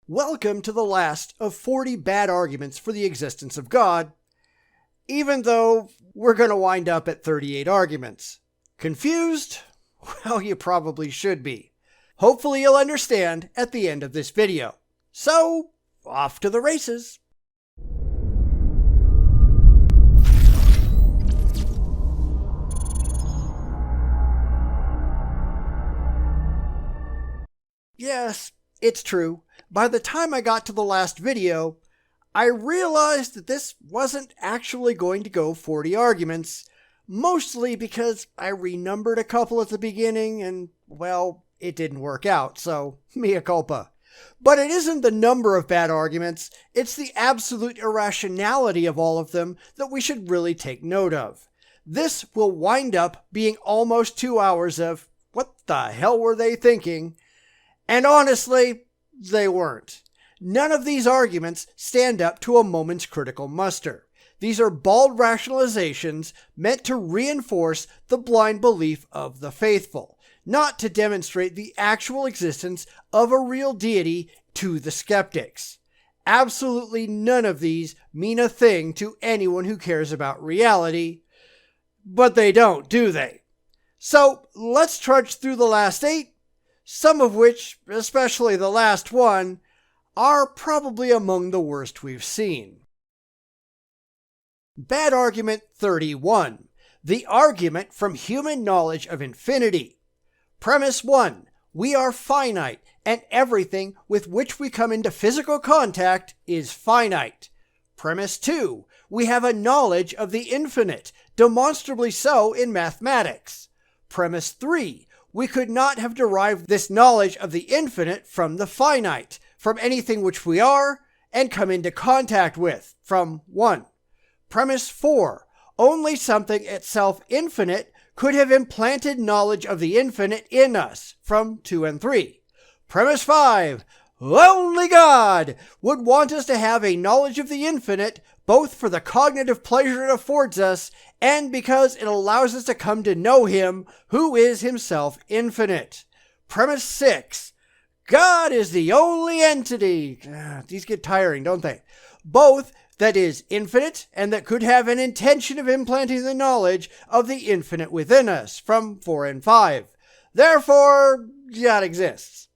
Welcome to the last of 40 bad arguments for the existence of God, even though we're going to wind up at 38 arguments. Confused? Well, you probably should be. Hopefully you'll understand at the end of this video. So, off to the races. Yes, it's true. By the time I got to the last video, I realized that this wasn't actually going to go 40 arguments, mostly because I renumbered a couple at the beginning and, well, it didn't work out, so mea culpa. But it isn't the number of bad arguments, it's the absolute irrationality of all of them that we should really take note of. This will wind up being almost 2 hours of, what the hell were they thinking? And honestly, they weren't. None of these arguments stand up to a moment's critical muster. These are bald rationalizations meant to reinforce the blind belief of the faithful, not to demonstrate the actual existence of a real deity to the skeptics. Absolutely none of these mean a thing to anyone who cares about reality, but they don't, do they? So let's trudge through the last 8, some of which, especially the last one, are probably among the worst we've seen. Bad argument 31. The argument from human knowledge of infinity. Premise 1. We are finite, and everything with which we come into physical contact is finite. Premise 2. We have a knowledge of the infinite, demonstrably so in mathematics. Premise 3. We could not have derived this knowledge of the infinite from the finite, from anything which we are and come into contact with, from 1. Premise 4. Only something itself infinite could have implanted knowledge of the infinite in us, from 2 and 3. Premise 5. Only God would want us to have a knowledge of the infinite, both for the cognitive pleasure it affords us and because it allows us to come to know Him who is Himself infinite. Premise 6. God is the only entity. These get tiring, don't they? Both that is infinite and that could have an intention of implanting the knowledge of the infinite within us, from 4 and 5. Therefore, God exists.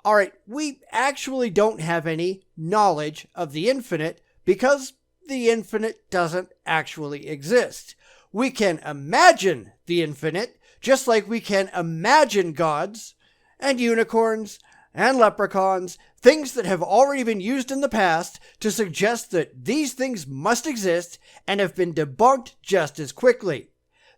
Alright, we actually don't have any knowledge of the infinite because the infinite doesn't actually exist. We can imagine the infinite, just like we can imagine gods and unicorns and leprechauns, things that have already been used in the past to suggest that these things must exist and have been debunked just as quickly.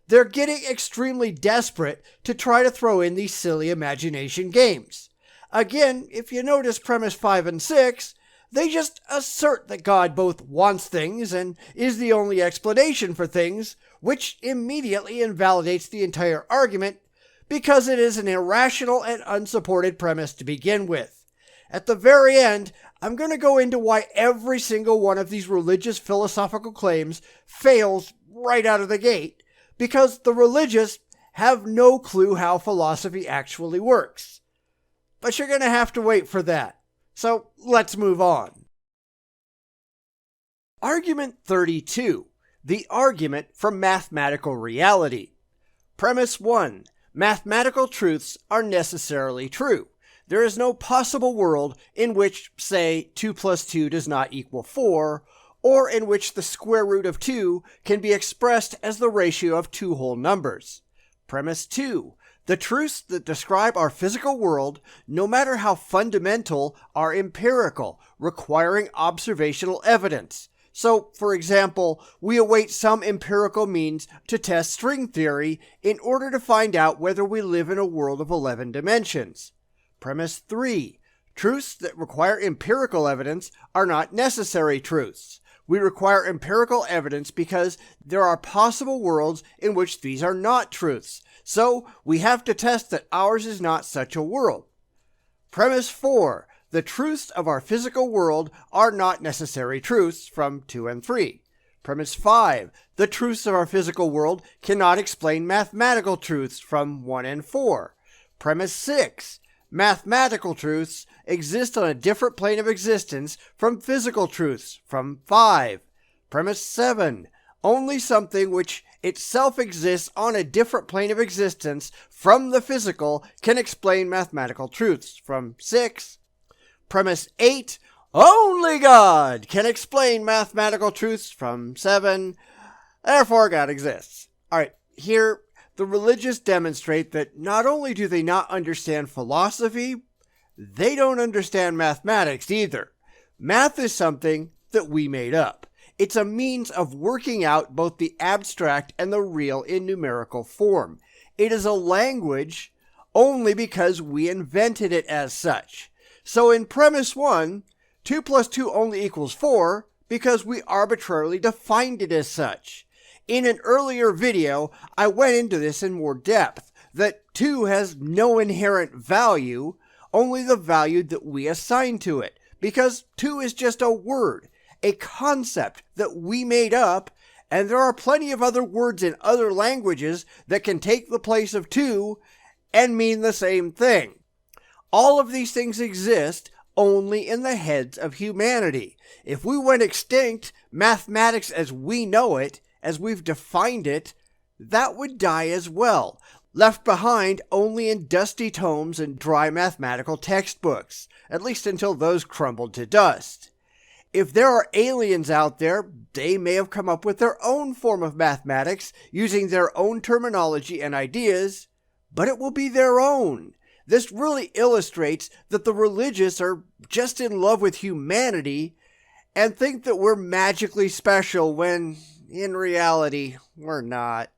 They're getting extremely desperate to try to throw in these silly imagination games. Again, if you notice premise 5 and 6, they just assert that God both wants things and is the only explanation for things, which immediately invalidates the entire argument because it is an irrational and unsupported premise to begin with. At the very end, I'm going to go into why every single one of these religious philosophical claims fails right out of the gate, because the religious have no clue how philosophy actually works. But you're going to have to wait for that. So let's move on. Argument 32. The argument from mathematical reality. Premise 1. Mathematical truths are necessarily true. There is no possible world in which, say, 2 plus 2 does not equal 4, or in which the square root of 2 can be expressed as the ratio of 2 whole numbers. Premise 2. The truths that describe our physical world, no matter how fundamental, are empirical, requiring observational evidence. So, for example, we await some empirical means to test string theory in order to find out whether we live in a world of 11 dimensions. Premise 3. Truths that require empirical evidence are not necessary truths. We require empirical evidence because there are possible worlds in which these are not truths. So, we have to test that ours is not such a world. Premise 4. The truths of our physical world are not necessary truths, from 2 and 3. Premise 5. The truths of our physical world cannot explain mathematical truths, from 1 and 4. Premise 6. Mathematical truths exist on a different plane of existence from physical truths, from 5. Premise 7. Only something which itself exists on a different plane of existence from the physical can explain mathematical truths, from 6. Premise 8. Only God can explain mathematical truths, from 7. Therefore, God exists. All right, here the religious demonstrate that not only do they not understand philosophy, they don't understand mathematics either. Math is something that we made up. It's a means of working out both the abstract and the real in numerical form. It is a language only because we invented it as such. So in premise 1, 2 plus 2 only equals 4 because we arbitrarily defined it as such. In an earlier video, I went into this in more depth, that 2 has no inherent value, only the value that we assign to it, because 2 is just a word, a concept that we made up, and there are plenty of other words in other languages that can take the place of 2 and mean the same thing. All of these things exist only in the heads of humanity. If we went extinct, mathematics as we know it, as we've defined it, that would die as well, left behind only in dusty tomes and dry mathematical textbooks, at least until those crumbled to dust. If there are aliens out there, they may have come up with their own form of mathematics, using their own terminology and ideas, but it will be their own. This really illustrates that the religious are just in love with humanity and think that we're magically special when, in reality, we're not.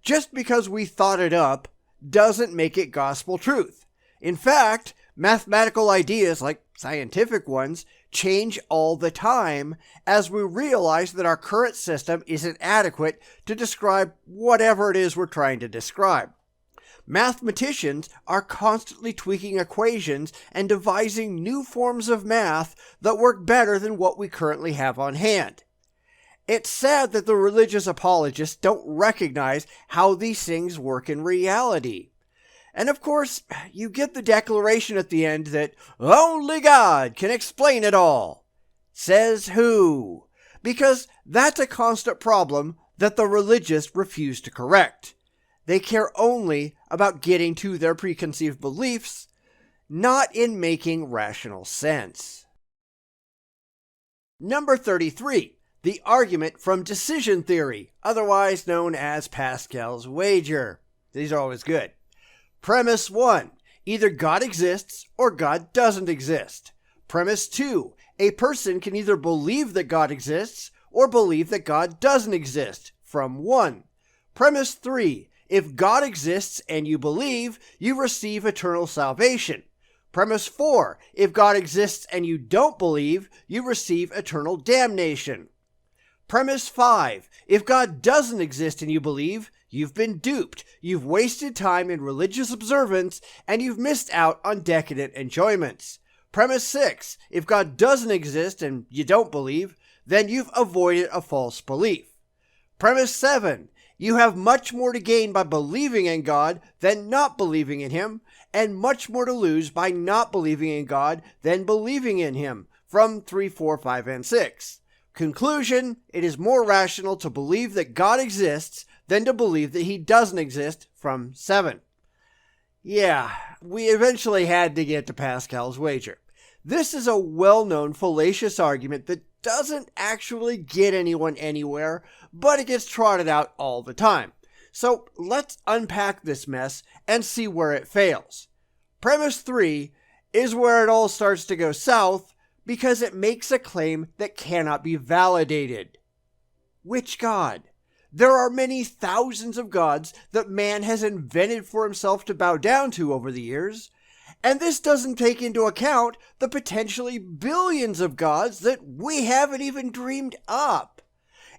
Just because we thought it up doesn't make it gospel truth. In fact, mathematical ideas, like scientific ones, change all the time as we realize that our current system isn't adequate to describe whatever it is we're trying to describe. Mathematicians are constantly tweaking equations and devising new forms of math that work better than what we currently have on hand. It's sad that the religious apologists don't recognize how these things work in reality. And of course, you get the declaration at the end that only God can explain it all. Says who? Because that's a constant problem that the religious refuse to correct. They care only about getting to their preconceived beliefs, not in making rational sense. Number 33. The argument from decision theory, otherwise known as Pascal's wager. These are always good. Premise 1. Either God exists or God doesn't exist. Premise 2. A person can either believe that God exists or believe that God doesn't exist. From 1. Premise 3. If God exists and you believe, you receive eternal salvation. Premise 4. If God exists and you don't believe, you receive eternal damnation. Premise 5. If God doesn't exist and you believe, you've been duped. You've wasted time in religious observance and you've missed out on decadent enjoyments. Premise 6. If God doesn't exist and you don't believe, then you've avoided a false belief. Premise 7. You have much more to gain by believing in God than not believing in Him, and much more to lose by not believing in God than believing in Him, from 3, 4, 5, and 6. Conclusion, it is more rational to believe that God exists than to believe that He doesn't exist, from 7. Yeah, we eventually had to get to Pascal's wager. This is a well-known fallacious argument that doesn't actually get anyone anywhere, but it gets trotted out all the time. So let's unpack this mess and see where it fails. Premise 3 is where it all starts to go south because it makes a claim that cannot be validated. Which God? There are many thousands of gods that man has invented for himself to bow down to over the years, and this doesn't take into account the potentially billions of gods that we haven't even dreamed up.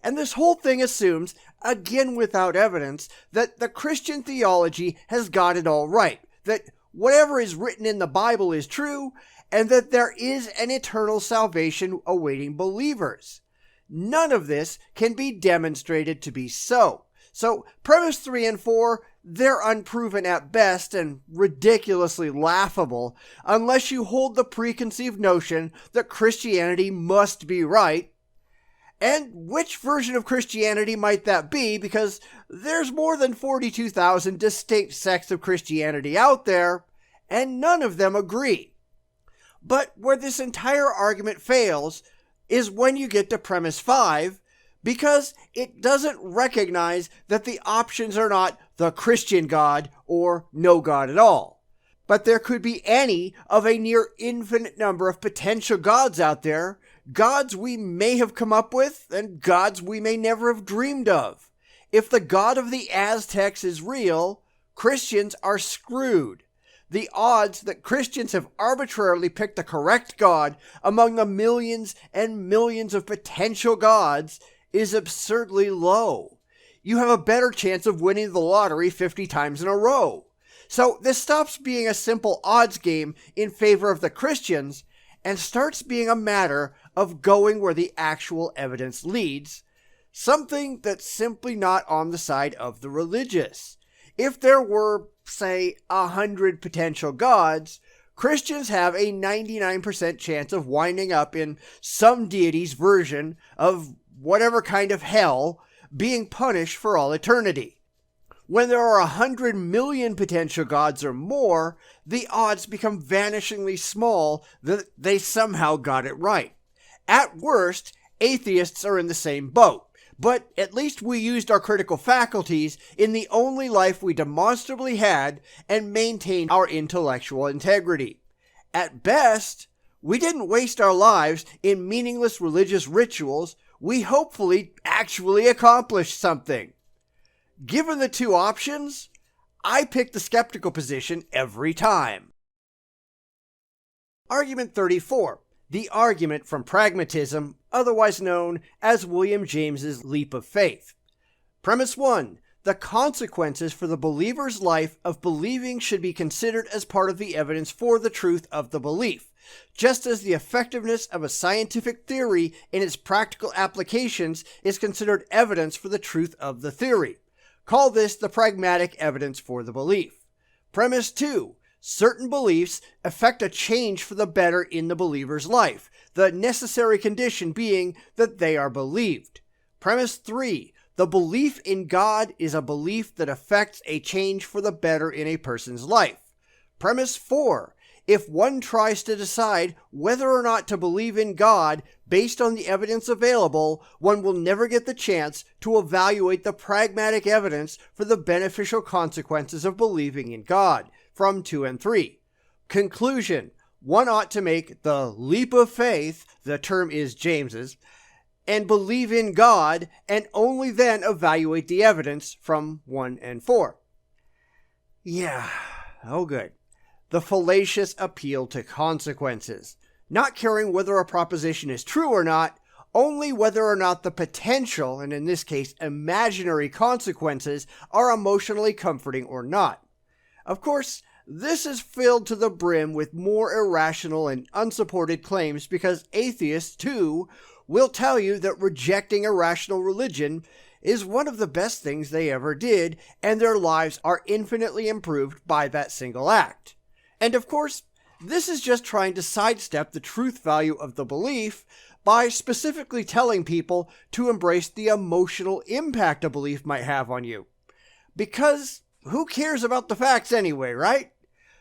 And this whole thing assumes, again without evidence, that the Christian theology has got it all right, that whatever is written in the Bible is true, and that there is an eternal salvation awaiting believers. None of this can be demonstrated to be so. So premise 3 and 4, they're unproven at best and ridiculously laughable unless you hold the preconceived notion that Christianity must be right. And which version of Christianity might that be? Because there's more than 42,000 distinct sects of Christianity out there, and none of them agree. But where this entire argument fails is when you get to premise 5, because it doesn't recognize that the options are not the Christian God or no God at all. But there could be any of a near infinite number of potential gods out there, gods we may have come up with, and gods we may never have dreamed of. If the God of the Aztecs is real, Christians are screwed. The odds that Christians have arbitrarily picked the correct God among the millions and millions of potential gods is absurdly low. You have a better chance of winning the lottery 50 times in a row. So this stops being a simple odds game in favor of the Christians and starts being a matter of going where the actual evidence leads, something that's simply not on the side of the religious. If there were, say, 100 potential gods, Christians have a 99% chance of winding up in some deity's version of whatever kind of hell, being punished for all eternity. When there are 100 million potential gods or more, the odds become vanishingly small that they somehow got it right. At worst, atheists are in the same boat, but at least we used our critical faculties in the only life we demonstrably had and maintained our intellectual integrity. At best, we didn't waste our lives in meaningless religious rituals. We hopefully actually accomplished something. Given the two options, I pick the skeptical position every time. Argument 34. The argument from pragmatism, otherwise known as William James's leap of faith. Premise 1. The consequences for the believer's life of believing should be considered as part of the evidence for the truth of the belief, just as the effectiveness of a scientific theory in its practical applications is considered evidence for the truth of the theory. Call this the pragmatic evidence for the belief. Premise 2. Certain beliefs affect a change for the better in the believer's life, the necessary condition being that they are believed. Premise 3. The belief in God is a belief that affects a change for the better in a person's life. Premise 4. If one tries to decide whether or not to believe in God based on the evidence available, one will never get the chance to evaluate the pragmatic evidence for the beneficial consequences of believing in God, from 2 and 3. Conclusion. One ought to make the leap of faith, the term is James's, and believe in God, and only then evaluate the evidence from 1 and 4. Yeah, oh good. The fallacious appeal to consequences. Not caring whether a proposition is true or not, only whether or not the potential, and in this case imaginary consequences, are emotionally comforting or not. Of course, this is filled to the brim with more irrational and unsupported claims because atheists, too, will tell you that rejecting irrational religion is one of the best things they ever did, and their lives are infinitely improved by that single act. And of course, this is just trying to sidestep the truth value of the belief by specifically telling people to embrace the emotional impact a belief might have on you. Because who cares about the facts anyway, right?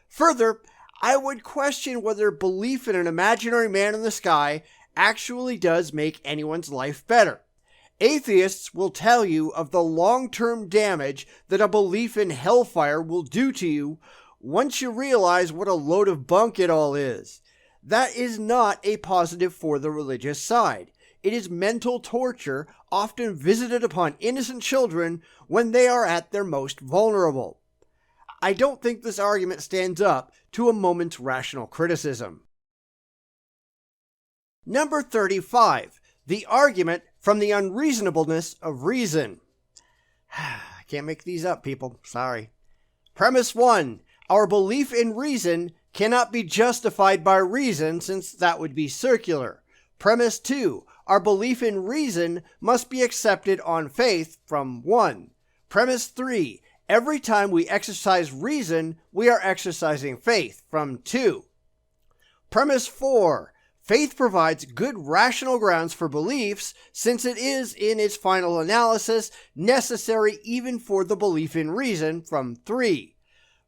Further, I would question whether belief in an imaginary man in the sky actually does make anyone's life better. Atheists will tell you of the long-term damage that a belief in hellfire will do to you once you realize what a load of bunk it all is. That is not a positive for the religious side. It is mental torture, often visited upon innocent children when they are at their most vulnerable. I don't think this argument stands up to a moment's rational criticism. Number 35. The argument from the unreasonableness of reason. I can't make these up, people. Sorry. Premise 1. Our belief in reason cannot be justified by reason, since that would be circular. Premise 2. Our belief in reason must be accepted on faith, from 1. Premise 3. Every time we exercise reason, we are exercising faith, from 2. Premise 4. Faith provides good rational grounds for beliefs, since it is, in its final analysis, necessary even for the belief in reason, from 3.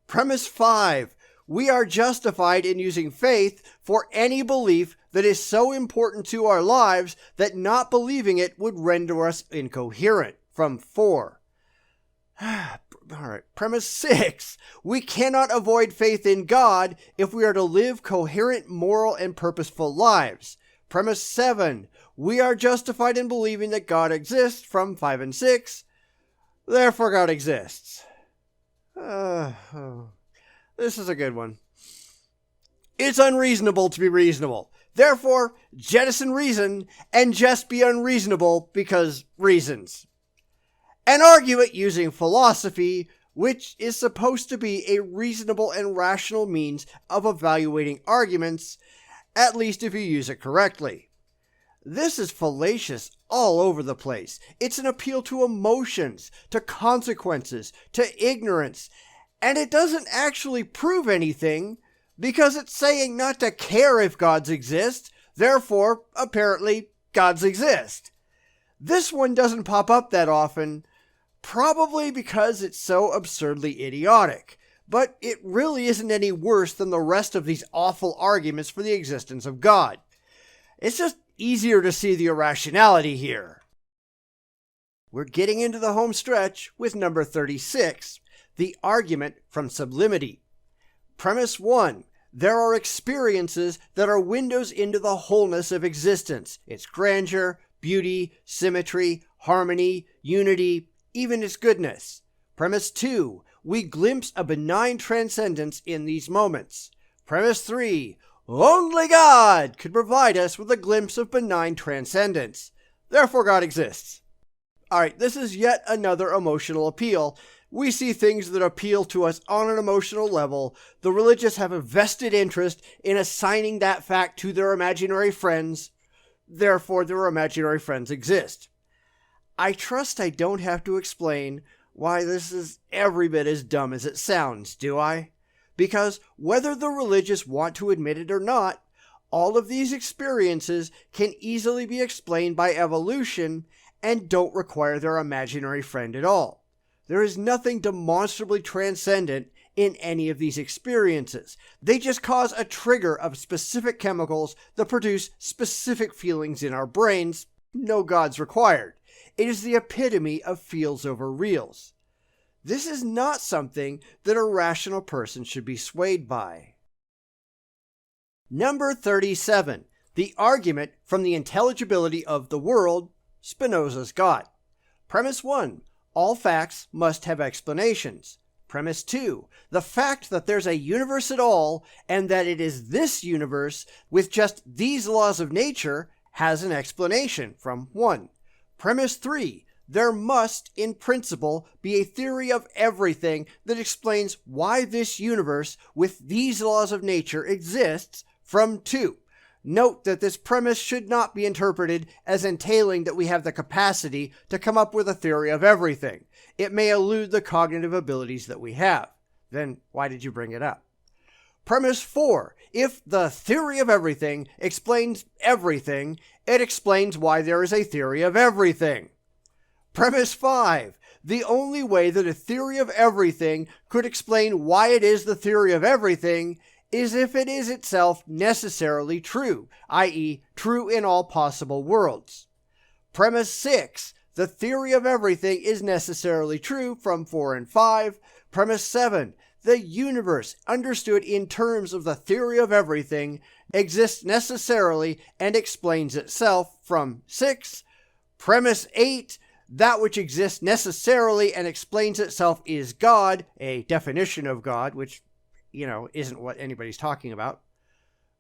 Premise 5. We are justified in using faith for any belief that is so important to our lives that not believing it would render us incoherent, from 4. Alright, premise 6. We cannot avoid faith in God if we are to live coherent, moral, and purposeful lives. Premise 7. We are justified in believing that God exists, from 5 and 6. Therefore God exists. This is a good one. It's unreasonable to be reasonable. Therefore, jettison reason and just be unreasonable because reasons. And argue it using philosophy, which is supposed to be a reasonable and rational means of evaluating arguments, at least if you use it correctly. This is fallacious all over the place. It's an appeal to emotions, to consequences, to ignorance, and it doesn't actually prove anything because it's saying not to care if gods exist, therefore, apparently, gods exist. This one doesn't pop up that often, probably because it's so absurdly idiotic, but it really isn't any worse than the rest of these awful arguments for the existence of God. It's just easier to see the irrationality here. We're getting into the home stretch with number 36, the argument from sublimity. Premise 1. There are experiences that are windows into the wholeness of existence, its grandeur, beauty, symmetry, harmony, unity, even its goodness. Premise 2. We glimpse a benign transcendence in these moments. Premise 3. Only God could provide us with a glimpse of benign transcendence. Therefore God exists. Alright, this is yet another emotional appeal. We see things that appeal to us on an emotional level. The religious have a vested interest in assigning that fact to their imaginary friends. Therefore, their imaginary friends exist. I trust I don't have to explain why this is every bit as dumb as it sounds, do I? Because whether the religious want to admit it or not, all of these experiences can easily be explained by evolution and don't require their imaginary friend at all. There is nothing demonstrably transcendent in any of these experiences. They just cause a trigger of specific chemicals that produce specific feelings in our brains. No gods required. It is the epitome of feels over reals. This is not something that a rational person should be swayed by. Number 37. The argument from the intelligibility of the world, Spinoza's God. Premise 1. All facts must have explanations. Premise 2. The fact that there's a universe at all, and that it is this universe with just these laws of nature, has an explanation, from 1. Premise 3. There must, in principle, be a theory of everything that explains why this universe with these laws of nature exists, from 2. Note that this premise should not be interpreted as entailing that we have the capacity to come up with a theory of everything. It may elude the cognitive abilities that we have. Then why did you bring it up? Premise 4. If the theory of everything explains everything, it explains why there is a theory of everything. Premise 5. The only way that a theory of everything could explain why it is the theory of everything is if it is itself necessarily true, i.e., true in all possible worlds. Premise 6. The theory of everything is necessarily true, from 4 and 5. Premise 7. The universe, understood in terms of the theory of everything, exists necessarily and explains itself, from 6. Premise 8. That which exists necessarily and explains itself is God, a definition of God, which, isn't what anybody's talking about.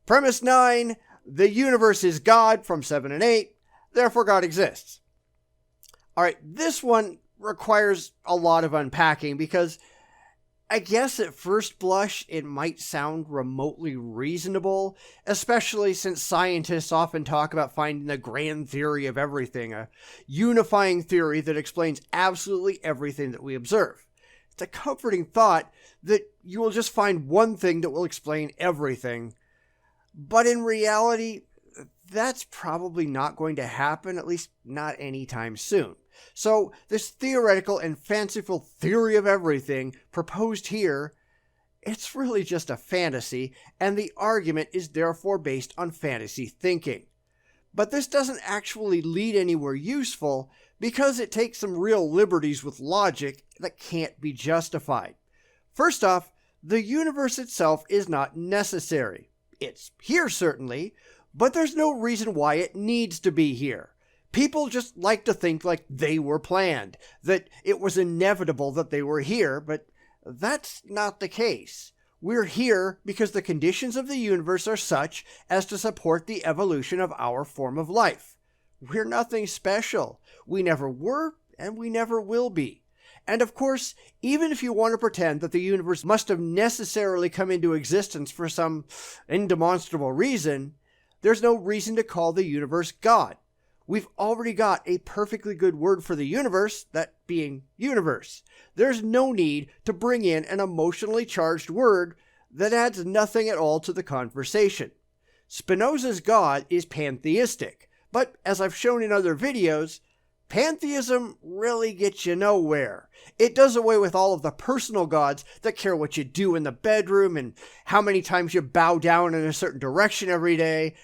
Premise 9. The universe is God, from 7 and 8. Therefore, God exists. Alright, this one requires a lot of unpacking because I guess at first blush it might sound remotely reasonable, especially since scientists often talk about finding the grand theory of everything, a unifying theory that explains absolutely everything that we observe. It's a comforting thought that you will just find one thing that will explain everything. But in reality, that's probably not going to happen, at least not anytime soon. So this theoretical and fanciful theory of everything proposed here, it's really just a fantasy, and the argument is therefore based on fantasy thinking. But this doesn't actually lead anywhere useful because it takes some real liberties with logic that can't be justified. First off, the universe itself is not necessary. It's here certainly, but there's no reason why it needs to be here. People just like to think like they were planned, that it was inevitable that they were here, but that's not the case. We're here because the conditions of the universe are such as to support the evolution of our form of life. We're nothing special. We never were, and we never will be. And of course, even if you want to pretend that the universe must have necessarily come into existence for some indemonstrable reason, there's no reason to call the universe God. We've already got a perfectly good word for the universe, that being universe. There's no need to bring in an emotionally charged word that adds nothing at all to the conversation. Spinoza's God is pantheistic, but as I've shown in other videos, pantheism really gets you nowhere. It does away with all of the personal gods that care what you do in the bedroom and how many times you bow down in a certain direction every day.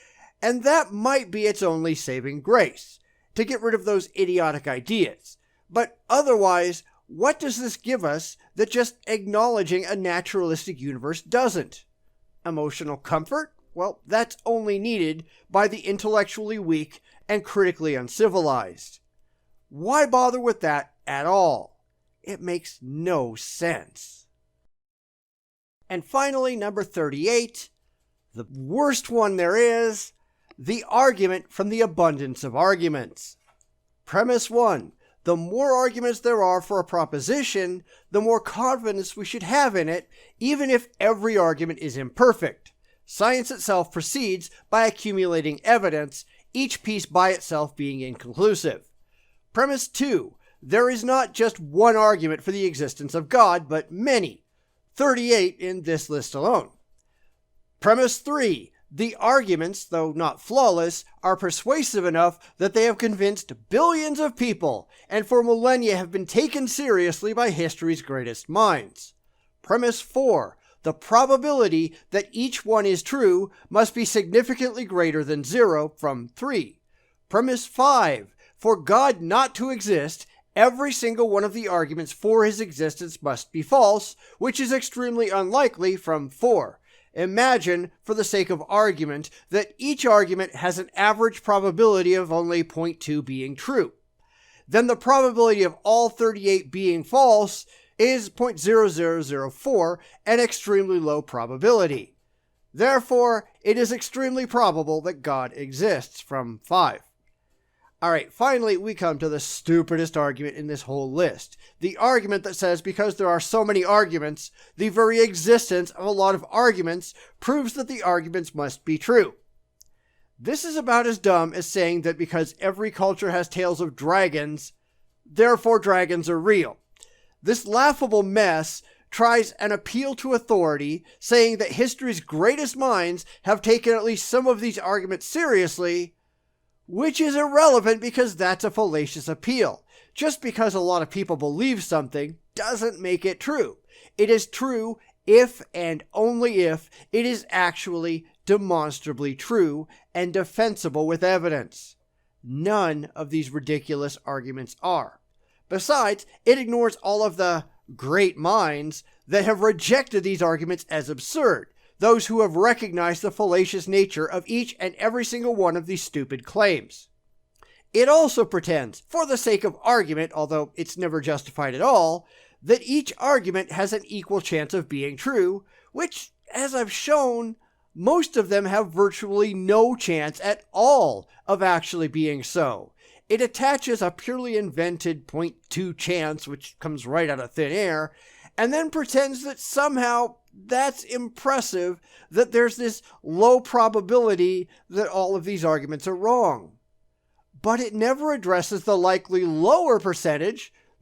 And that might be its only saving grace, to get rid of those idiotic ideas. But otherwise, what does this give us that just acknowledging a naturalistic universe doesn't? Emotional comfort? Well, that's only needed by the intellectually weak and critically uncivilized. Why bother with that at all? It makes no sense. And finally, number 38, the worst one there is, the argument from the abundance of arguments. Premise 1. The more arguments there are for a proposition, the more confidence we should have in it, even if every argument is imperfect. Science itself proceeds by accumulating evidence, each piece by itself being inconclusive. Premise 2. There is not just one argument for the existence of God, but many. 38 in this list alone. Premise 3. The arguments, though not flawless, are persuasive enough that they have convinced billions of people, and for millennia have been taken seriously by history's greatest minds. Premise 4. The probability that each one is true must be significantly greater than 0 from 3. Premise 5. For God not to exist, every single one of the arguments for his existence must be false, which is extremely unlikely from 4. Imagine, for the sake of argument, that each argument has an average probability of only 0.2 being true. Then the probability of all 38 being false is 0.0004, an extremely low probability. Therefore, it is extremely probable that God exists from 5. Alright, finally we come to the stupidest argument in this whole list. The argument that says because there are so many arguments, the very existence of a lot of arguments proves that the arguments must be true. This is about as dumb as saying that because every culture has tales of dragons, therefore dragons are real. This laughable mess tries an appeal to authority, saying that history's greatest minds have taken at least some of these arguments seriously, which is irrelevant because that's a fallacious appeal. Just because a lot of people believe something doesn't make it true. It is true if and only if it is actually demonstrably true and defensible with evidence. None of these ridiculous arguments are. Besides, it ignores all of the great minds that have rejected these arguments as absurd. Those who have recognized the fallacious nature of each and every single one of these stupid claims. It also pretends, for the sake of argument, although it's never justified at all, that each argument has an equal chance of being true, which, as I've shown, most of them have virtually no chance at all of actually being so. It attaches a purely invented 0.2 chance, which comes right out of thin air, and then pretends that somehow that's impressive, that there's this low probability that all of these arguments are wrong. But it never addresses the likely lower percentage